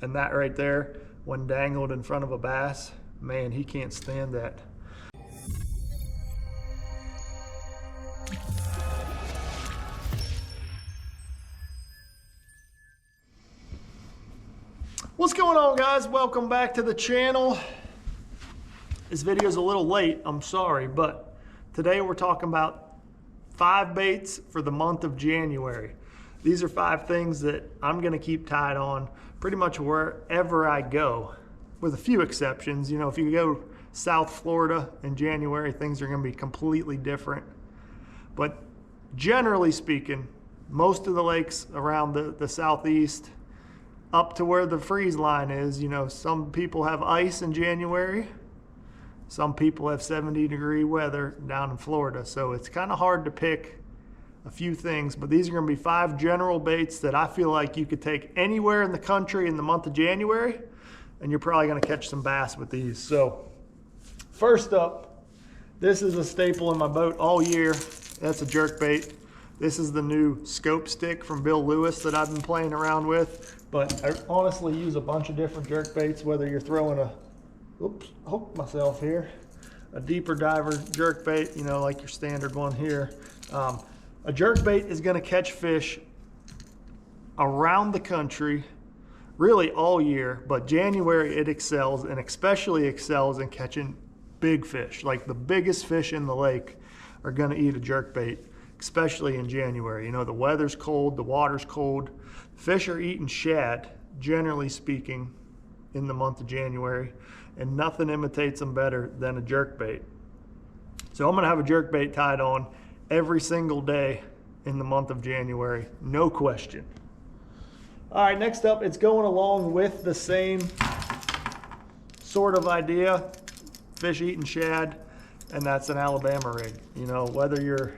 And that right there, when dangled in front of a bass, man, he can't stand that. What's going on, guys? Welcome back to the channel. This video is a little late, I'm sorry, but today we're talking about 5 baits for the month of January. These are 5 things that I'm gonna keep tied on pretty much wherever I go, with a few exceptions. You know, if you go South Florida in January, things are gonna be completely different. But generally speaking, most of the lakes around the Southeast, up to where the freeze line is, you know, some people have ice in January. Some people have 70-degree weather down in Florida. So it's kind of hard to pick a few things, but these are going to be 5 general baits that I feel like you could take anywhere in the country in the month of January, and you're probably going to catch some bass with these. So first up, this is a staple in my boat all year. That's a jerk bait. This is the new scope stick from Bill Lewis that I've been playing around with, but I honestly use a bunch of different jerk baits, whether you're throwing a, oops, hooked myself here, a deeper diver jerk bait, you know, like your standard one here. A jerk bait is gonna catch fish around the country, really all year, but January it excels, and especially excels in catching big fish. Like the biggest fish in the lake are gonna eat a jerk bait, especially in January. You know, the weather's cold, the water's cold. Fish are eating shad, generally speaking, in the month of January, and nothing imitates them better than a jerk bait. So I'm gonna have a jerk bait tied on every single day in the month of January, no question. All right, next up, it's going along with the same sort of idea, fish eating shad, and that's an Alabama rig. You know, whether you're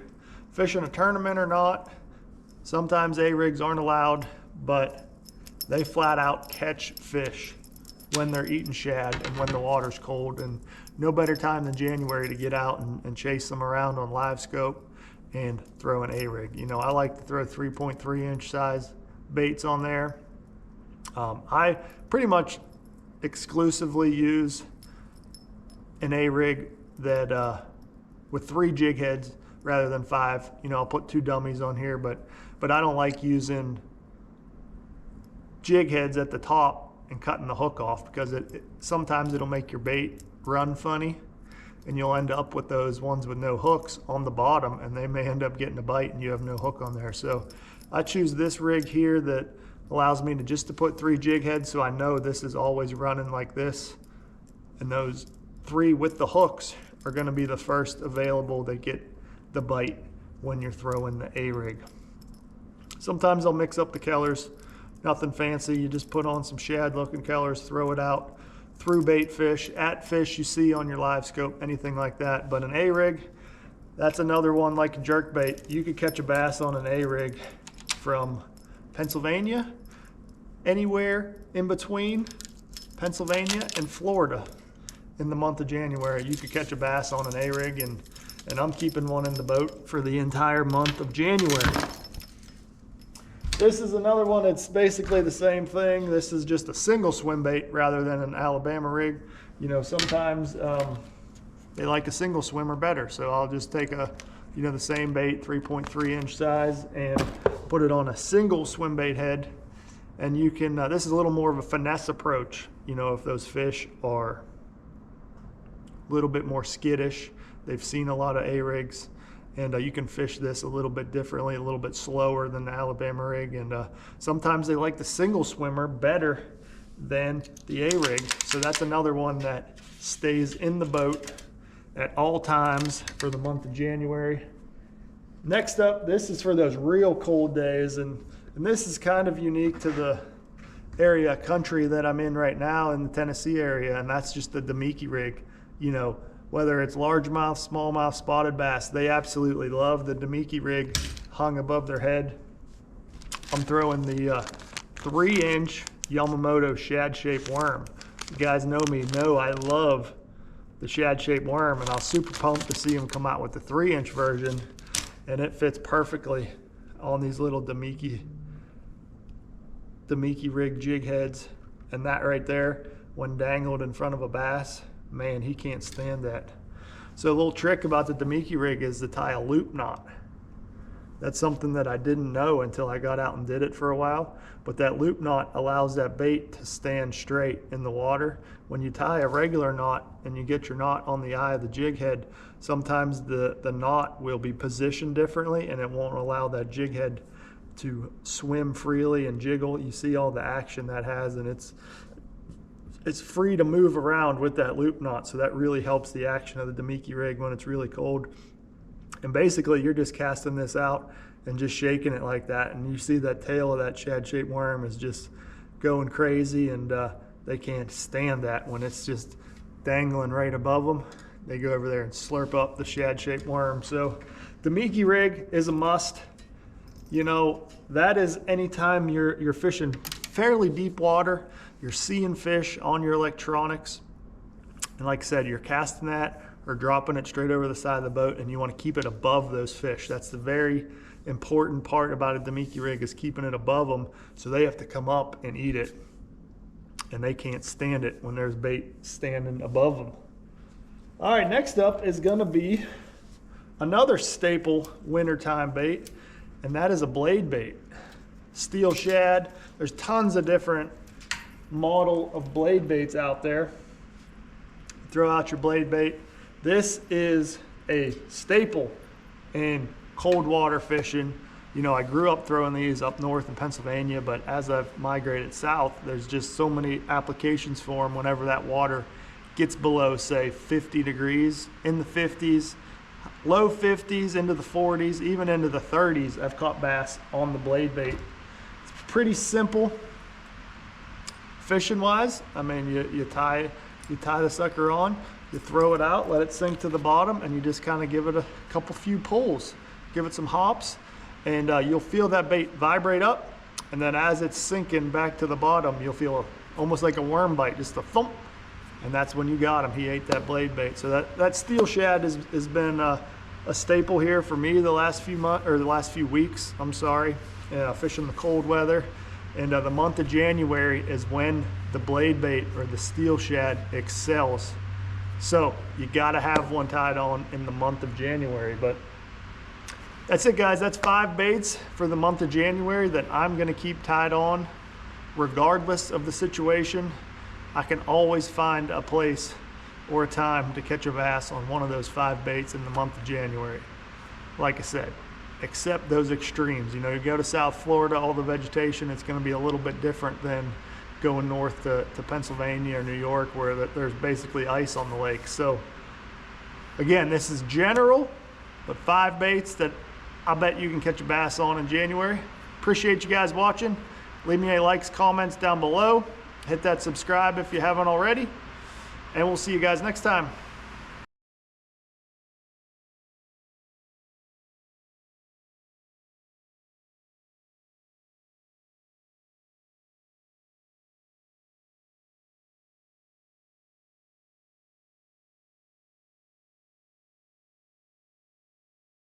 fishing a tournament or not, sometimes A-rigs aren't allowed, but they flat out catch fish when they're eating shad and when the water's cold, and no better time than January to get out and chase them around on live scope and throw an A-rig. You know, I like to throw 3.3 inch size baits on there. I pretty much exclusively use an A-rig that with 3 jig heads rather than 5. You know, I'll put 2 dummies on here, but I don't like using jig heads at the top and cutting the hook off, because sometimes it'll make your bait run funny, and you'll end up with those ones with no hooks on the bottom, and they may end up getting a bite and you have no hook on there. So I choose this rig here that allows me to just put 3 jig heads, so I know this is always running like this, and those 3 with the hooks are going to be the first available that get the bite when you're throwing the A-rig. Sometimes I'll mix up the colors. Nothing fancy, you just put on some shad looking colors, throw it out through bait fish, at fish you see on your live scope, anything like that. But an A-rig, that's another one like a jerk bait. You could catch a bass on an A-rig from Pennsylvania, anywhere in between Pennsylvania and Florida in the month of January. You could catch a bass on an A-rig, and I'm keeping one in the boat for the entire month of January. This is another one that's basically the same thing. This is just a single swim bait rather than an Alabama rig. You know, sometimes they like a single swimmer better. So I'll just take the same bait, 3.3 inch size, and put it on a single swim bait head. And you can, this is a little more of a finesse approach. You know, if those fish are a little bit more skittish, they've seen a lot of A-rigs, and you can fish this a little bit differently, a little bit slower than the Alabama rig. And sometimes they like the single swimmer better than the A-rig. So that's another one that stays in the boat at all times for the month of January. Next up, this is for those real cold days. And this is kind of unique to the country that I'm in right now, in the Tennessee area. And that's just the Damiki rig. You know, whether it's largemouth, smallmouth, spotted bass, they absolutely love the Damiki rig hung above their head. I'm throwing the 3-inch Yamamoto shad-shaped worm. You guys know me, know I love the shad-shaped worm, and I was super pumped to see him come out with the 3-inch version, and it fits perfectly on these little Damiki rig jig heads. And that right there, when dangled in front of a bass, man, he can't stand that. So a little trick about the Damiki rig is to tie a loop knot. That's something that I didn't know until I got out and did it for a while. But that loop knot allows that bait to stand straight in the water. When you tie a regular knot and you get your knot on the eye of the jig head, sometimes the knot will be positioned differently and it won't allow that jig head to swim freely and jiggle. You see all the action that has, and it's free to move around with that loop knot. So that really helps the action of the Damiki rig when it's really cold. And basically you're just casting this out and just shaking it like that, and you see that tail of that shad-shaped worm is just going crazy, and they can't stand that when it's just dangling right above them. They go over there and slurp up the shad-shaped worm. So Damiki rig is a must. You know, that is anytime you're fishing fairly deep water, you're seeing fish on your electronics, and like I said, you're casting that or dropping it straight over the side of the boat, and you want to keep it above those fish. That's the very important part about a Damiki rig, is keeping it above them, so they have to come up and eat it, and they can't stand it when there's bait standing above them. All right, next up is gonna be another staple wintertime bait, and that is a blade bait. Steel shad. There's tons of different model of blade baits out there. Throw out your blade bait. This is a staple in cold water fishing. You know, I grew up throwing these up north in Pennsylvania, but as I've migrated south, there's just so many applications for them whenever that water gets below, say, 50 degrees, in the 50s, low 50s, into the 40s, even into the 30s. I've caught bass on the blade bait. It's pretty simple fishing wise. I mean, you tie the sucker on, you throw it out, let it sink to the bottom, and you just kind of give it a few pulls, give it some hops, and you'll feel that bait vibrate up, and then as it's sinking back to the bottom, you'll feel almost like a worm bite, just a thump, and that's when you got him. He ate that blade bait. So that steel shad has been a staple here for me the last few weeks. I'm sorry, fishing the cold weather. And the month of January is when the blade bait or the steel shad excels. So you gotta have one tied on in the month of January. But that's it, guys. That's 5 baits for the month of January that I'm gonna keep tied on regardless of the situation. I can always find a place or a time to catch a bass on one of those 5 baits in the month of January. Like I said, except those extremes. You know, you go to South Florida, all the vegetation, it's going to be a little bit different than going north to Pennsylvania or New York, where there's basically ice on the lake. So again, this is general, but 5 baits that I bet you can catch a bass on in January. Appreciate you guys watching. Leave me any likes, comments down below. Hit that subscribe if you haven't already, and we'll see you guys next time.